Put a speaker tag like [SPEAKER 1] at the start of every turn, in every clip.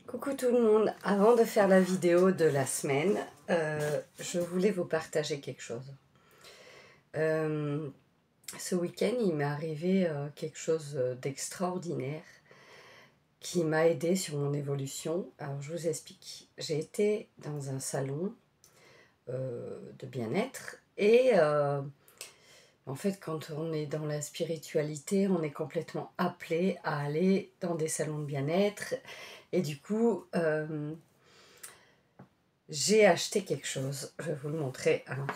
[SPEAKER 1] Coucou tout le monde, avant de faire la vidéo de la semaine, je voulais vous partager quelque chose. Ce week-end, il m'est arrivé quelque chose d'extraordinaire qui m'a aidé sur mon évolution. Alors je vous explique. J'ai été dans un salon de bien-être et en fait quand on est dans la spiritualité, on est complètement appelé à aller dans des salons de bien-être. Et du coup, j'ai acheté quelque chose. Je vais vous le montrer. Alors,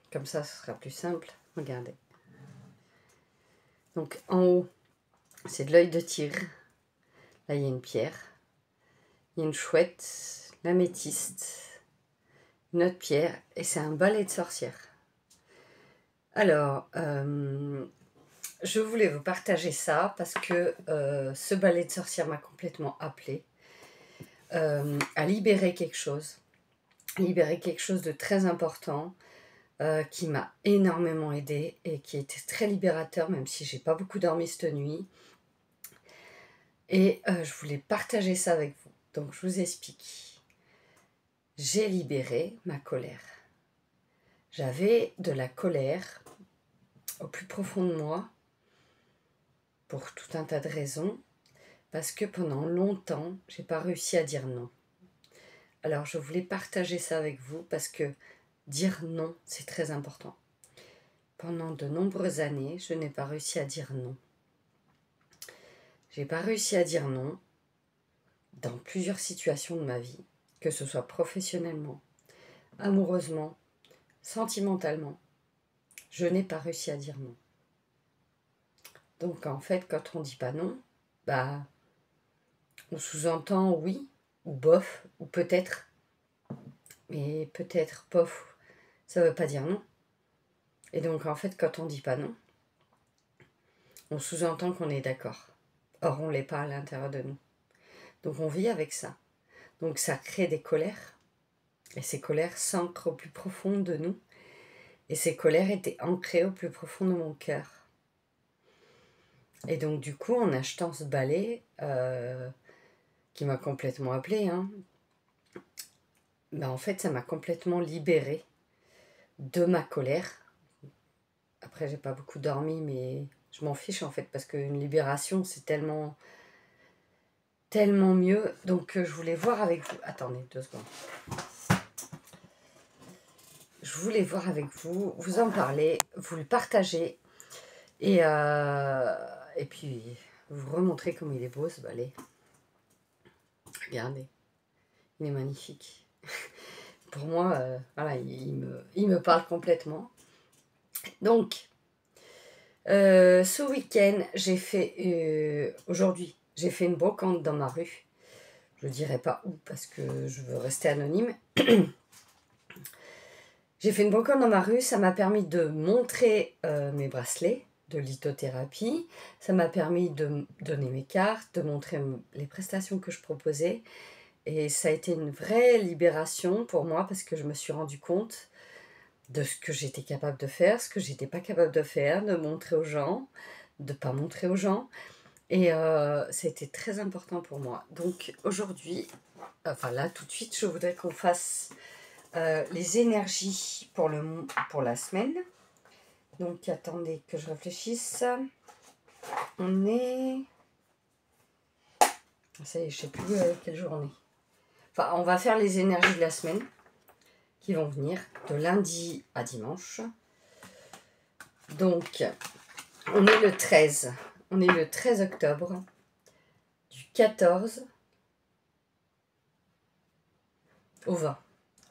[SPEAKER 1] comme ça, ce sera plus simple. Regardez. Donc, en haut, c'est de l'œil de tigre. Là, il y a une pierre. Il y a une chouette, l'améthyste, une autre pierre. Et c'est un balai de sorcière. Alors, je voulais vous partager ça parce que ce balai de sorcière m'a complètement appelée à libérer quelque chose. Libérer quelque chose de très important qui m'a énormément aidée et qui était très libérateur, même si j'ai pas beaucoup dormi cette nuit. Et je voulais partager ça avec vous. Donc je vous explique. J'ai libéré ma colère. J'avais de la colère au plus profond de moi pour tout un tas de raisons, parce que pendant longtemps, j'ai pas réussi à dire non. Alors je voulais partager ça avec vous parce que dire non, c'est très important. Pendant de nombreuses années, je n'ai pas réussi à dire non. J'ai pas réussi à dire non dans plusieurs situations de ma vie, que ce soit professionnellement, amoureusement, sentimentalement. Je n'ai pas réussi à dire non. Donc en fait, quand on dit pas non, bah, on sous-entend oui, ou bof, ou peut-être. Mais peut-être, bof, ça veut pas dire non. Et donc en fait, quand on dit pas non, on sous-entend qu'on est d'accord. Or, on l'est pas à l'intérieur de nous. Donc on vit avec ça. Donc ça crée des colères. Et ces colères s'ancrent au plus profond de nous. Et ces colères étaient ancrées au plus profond de mon cœur. Et donc du coup, en achetant ce balai, qui m'a complètement appelée, ben, en fait, ça m'a complètement libérée de ma colère. Après, j'ai pas beaucoup dormi, mais je m'en fiche en fait, parce qu'une libération, c'est tellement mieux. Donc je voulais voir avec vous. Attendez 2 secondes. Je voulais voir avec vous, vous en parler, vous le partager et puis vous remontrer comme il est beau ce balai. Regardez, il est magnifique. Pour moi, voilà, il me parle complètement. Donc, ce week-end, j'ai fait, aujourd'hui, j'ai fait une brocante dans ma rue. Je ne dirai pas où parce que je veux rester anonyme. J'ai fait une brocante dans ma rue, ça m'a permis de montrer mes bracelets de lithothérapie. Ça m'a permis de donner mes cartes, de montrer les prestations que je proposais. Et ça a été une vraie libération pour moi parce que je me suis rendu compte de ce que j'étais capable de faire, ce que j'étais pas capable de faire, de montrer aux gens, de pas montrer aux gens. Et ça a été très important pour moi. Donc aujourd'hui, enfin là tout de suite, je voudrais qu'on fasse les énergies pour la semaine. Donc attendez que je réfléchisse. On est... Ça y est, je sais plus quelle journée. Enfin, on va faire les énergies de la semaine qui vont venir de lundi à dimanche. Donc, on est le 13. On est le 13 octobre. Du 14 au 20.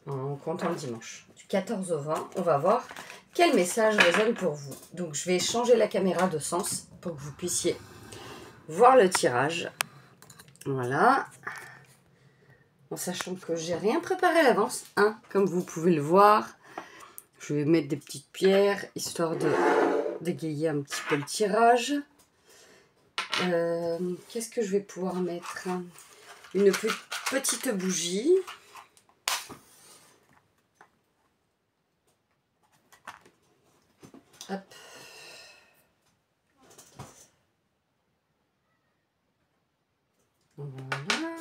[SPEAKER 1] En comptant le dimanche. Du 14 au 20, on va voir quel message résonne pour vous. Donc, je vais changer la caméra de sens pour que vous puissiez voir le tirage. Voilà. En sachant que j'ai rien préparé à l'avance, comme vous pouvez le voir. Je vais mettre des petites pierres, histoire de d'égayer un petit peu le tirage. Qu'est-ce que je vais pouvoir mettre? Une petite bougie. Hop. Voilà.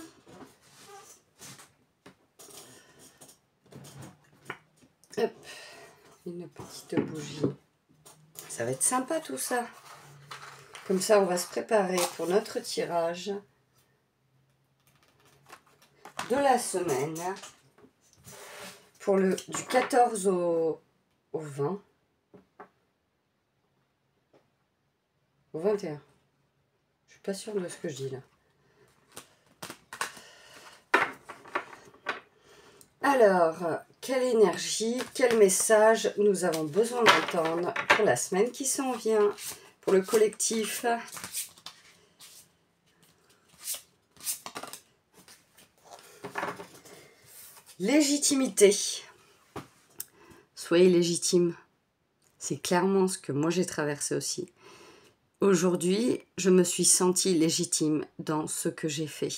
[SPEAKER 1] Une petite bougie. Ça va être sympa tout ça. Comme ça, on va se préparer pour notre tirage de la semaine. Pour le du 14 au 20. Au 21. Je suis pas sûre de ce que je dis là. Alors, quelle énergie, quel message nous avons besoin d'entendre pour la semaine qui s'en vient, pour le collectif. Légitimité. Soyez légitime. C'est clairement ce que moi j'ai traversé aussi. Aujourd'hui, je me suis sentie légitime dans ce que j'ai fait.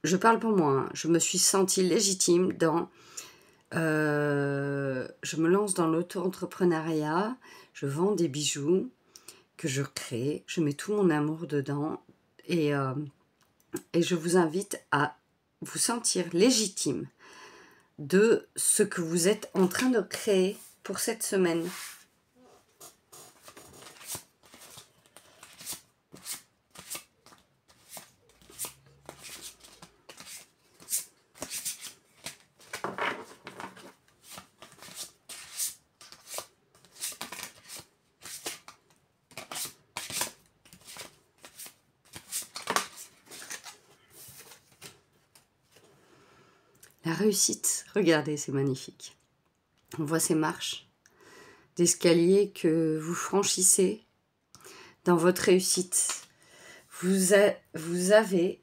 [SPEAKER 1] Je parle pour moi, hein. Je me suis sentie légitime dans... je me lance dans l'auto-entrepreneuriat, je vends des bijoux que je crée, je mets tout mon amour dedans et je vous invite à vous sentir légitime de ce que vous êtes en train de créer pour cette semaine. La réussite, regardez, c'est magnifique. On voit ces marches d'escalier que vous franchissez dans votre réussite. Vous allez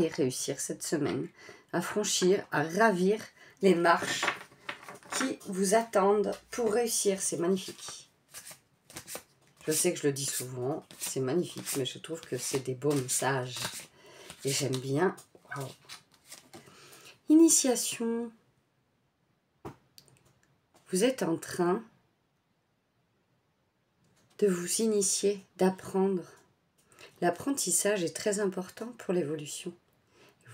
[SPEAKER 1] réussir cette semaine à franchir, à gravir les marches qui vous attendent pour réussir. C'est magnifique. Je sais que je le dis souvent, c'est magnifique, mais je trouve que c'est des beaux messages. Et j'aime bien. Wow. Initiation. Vous êtes en train de vous initier, d'apprendre. L'apprentissage est très important pour l'évolution.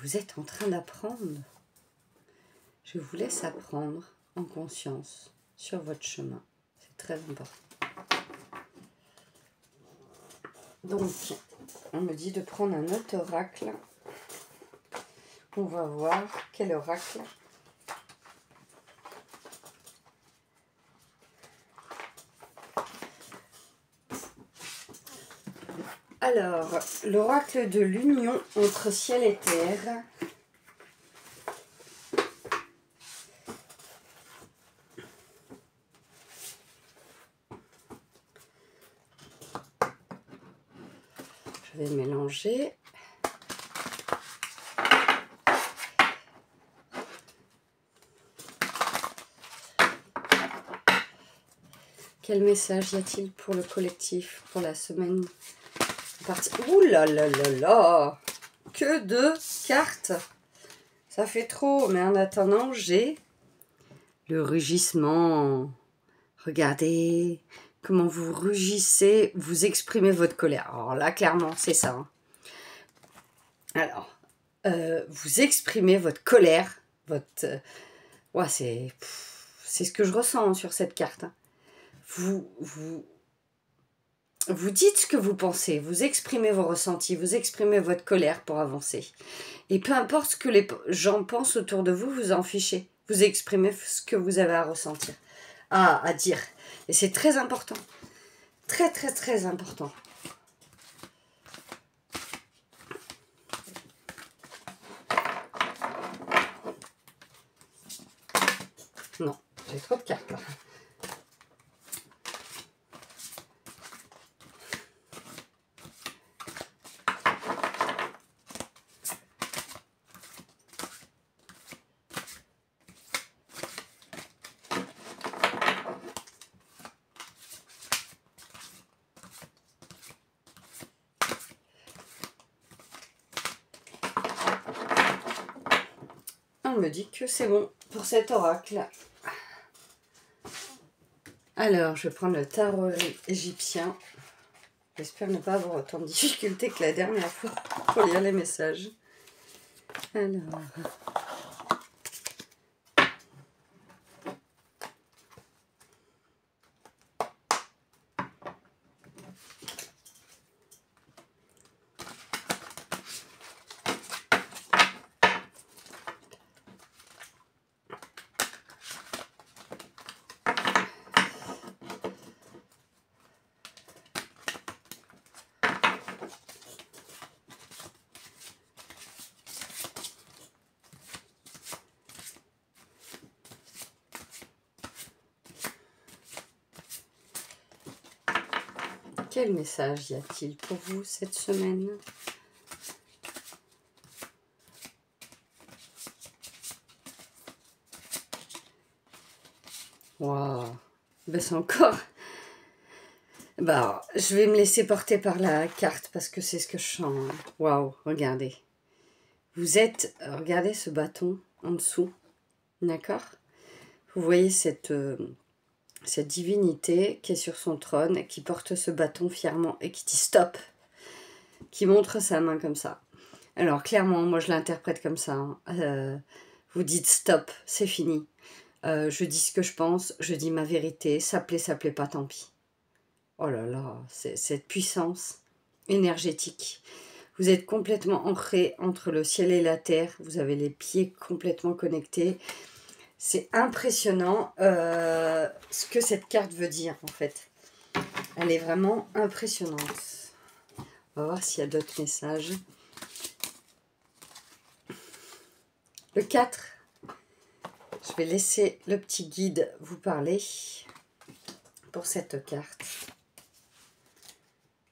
[SPEAKER 1] Vous êtes en train d'apprendre. Je vous laisse apprendre en conscience sur votre chemin. C'est très important. Donc, on me dit de prendre un autre oracle. On va voir quel oracle. Alors, l'oracle de l'union entre ciel et terre. Je vais mélanger. Quel message y a-t-il pour le collectif, pour la semaine? Ouh là là là là! Que de cartes! Ça fait trop, mais en attendant, j'ai le rugissement. Regardez comment vous rugissez, vous exprimez votre colère. Alors là, clairement, c'est ça. Hein. Alors, vous exprimez votre colère, votre... ouais, c'est ce que je ressens sur cette carte. Hein. Vous dites ce que vous pensez, vous exprimez vos ressentis, vous exprimez votre colère pour avancer. Et peu importe ce que les gens pensent autour de vous, vous en fichez. Vous exprimez ce que vous avez à ressentir, à dire. Et c'est très important. Très, très, très important. Non, j'ai trop de cartes là. On me dit que c'est bon pour cet oracle. Alors, je vais prendre le tarot égyptien. J'espère ne pas avoir autant de difficultés que la dernière fois pour lire les messages. Alors... Quel message y a-t-il pour vous cette semaine? Waouh, ben c'est encore... Bah, je vais me laisser porter par la carte parce que c'est ce que je sens. Waouh, regardez. Vous êtes... Regardez ce bâton en dessous, d'accord? Vous voyez cette divinité qui est sur son trône, qui porte ce bâton fièrement et qui dit stop, qui montre sa main comme ça. Alors clairement, moi je l'interprète comme ça. Hein. Vous dites stop, c'est fini. Je dis ce que je pense, je dis ma vérité, ça plaît pas, tant pis. Oh là là, c'est cette puissance énergétique. Vous êtes complètement ancré entre le ciel et la terre, vous avez les pieds complètement connectés. C'est impressionnant ce que cette carte veut dire en fait. Elle est vraiment impressionnante. On va voir s'il y a d'autres messages. Le 4. Je vais laisser le petit guide vous parler pour cette carte.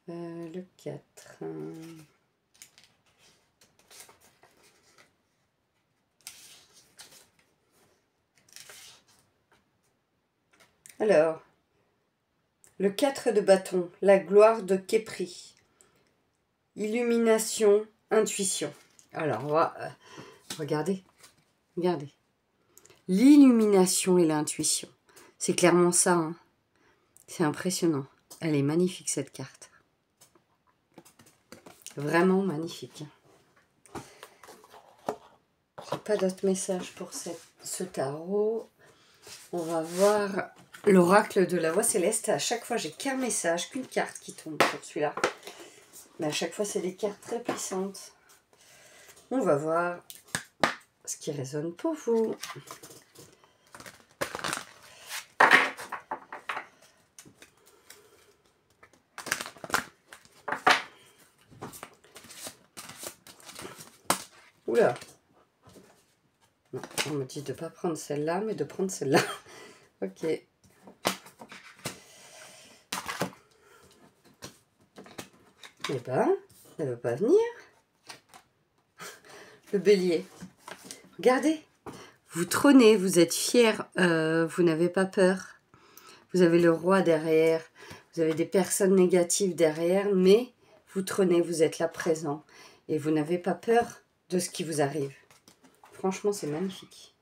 [SPEAKER 1] Le 4. Alors, le 4 de bâton, la gloire de Képri. Illumination, intuition. Alors, on va... regardez. L'illumination et l'intuition. C'est clairement ça. Hein. C'est impressionnant. Elle est magnifique, cette carte. Vraiment magnifique. J'ai pas d'autres messages pour ce tarot. On va voir l'oracle de la voix céleste. À chaque fois, j'ai qu'un message, qu'une carte qui tombe sur celui-là. Mais à chaque fois, c'est des cartes très puissantes. On va voir ce qui résonne pour vous. Oula. On me dit de ne pas prendre celle-là, mais de prendre celle-là. Ok. Eh ben, elle ne veut pas venir. Le bélier. Regardez. Vous trônez, vous êtes fiers, vous n'avez pas peur. Vous avez le roi derrière. Vous avez des personnes négatives derrière, mais vous trônez, vous êtes là présent. Et vous n'avez pas peur de ce qui vous arrive. Franchement, c'est magnifique.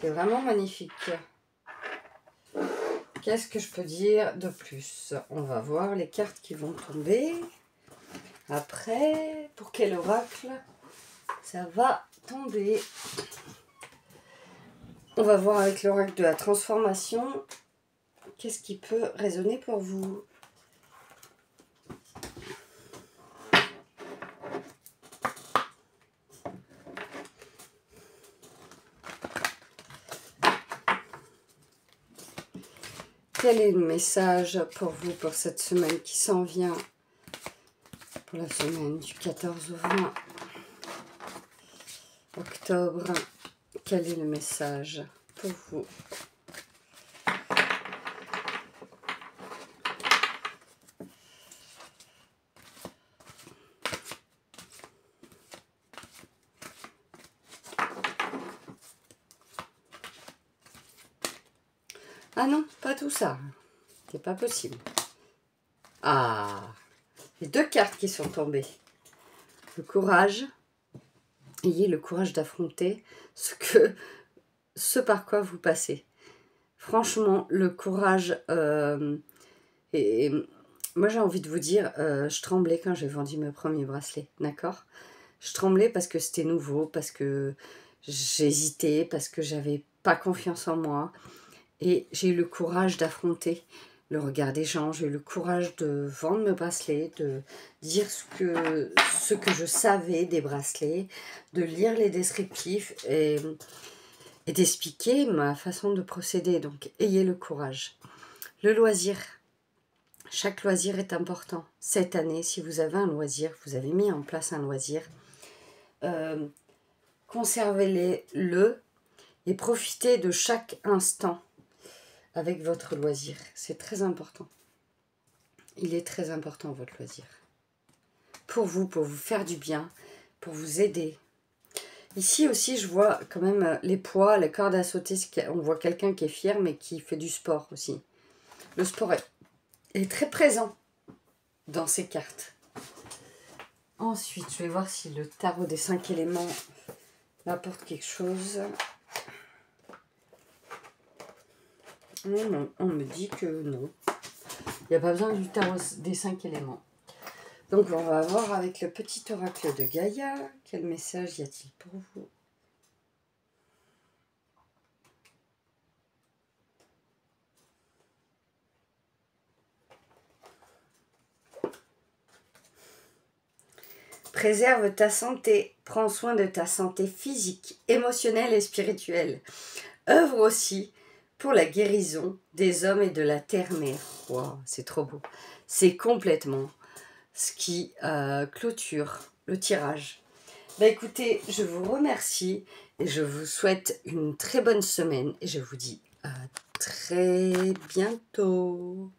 [SPEAKER 1] C'est vraiment magnifique. Qu'est-ce que je peux dire de plus? On va voir les cartes qui vont tomber. Après, pour quel oracle ça va tomber? On va voir avec l'oracle de la transformation. Qu'est-ce qui peut résonner pour vous? Quel est le message pour vous pour cette semaine qui s'en vient? Pour la semaine du 14 au 20 octobre. Quel est le message pour vous? Ah non, pas tout ça. C'est pas possible. Ah, les deux cartes qui sont tombées. Le courage. Ayez le courage d'affronter ce par quoi vous passez. Franchement, le courage... et moi, j'ai envie de vous dire, je tremblais quand j'ai vendu mes premiers bracelets, d'accord? Je tremblais parce que c'était nouveau, parce que j'hésitais, parce que j'avais pas confiance en moi. Et j'ai eu le courage d'affronter le regard des gens. J'ai eu le courage de vendre mes bracelets, de dire ce que je savais des bracelets, de lire les descriptifs et d'expliquer ma façon de procéder. Donc, ayez le courage. Le loisir. Chaque loisir est important. Cette année, si vous avez un loisir, vous avez mis en place un loisir, conservez-le et profitez de chaque instant avec votre loisir. C'est très important. il est très important votre loisir. Pour vous faire du bien, pour vous aider. Ici aussi, je vois quand même les poids, les cordes à sauter. On voit quelqu'un qui est fier, mais qui fait du sport aussi. Le sport est très présent dans ces cartes. Ensuite, je vais voir si le tarot des 5 éléments m'apporte quelque chose. Non, on me dit que non. Il n'y a pas besoin du tarot des 5 éléments. Donc, on va voir avec le petit oracle de Gaïa. Quel message y a-t-il pour vous? Préserve ta santé, prends soin de ta santé physique, émotionnelle et spirituelle. Œuvre aussi pour la guérison des hommes et de la terre-mère. Wow, c'est trop beau. C'est complètement ce qui clôture le tirage. Bah écoutez, je vous remercie et je vous souhaite une très bonne semaine et je vous dis à très bientôt.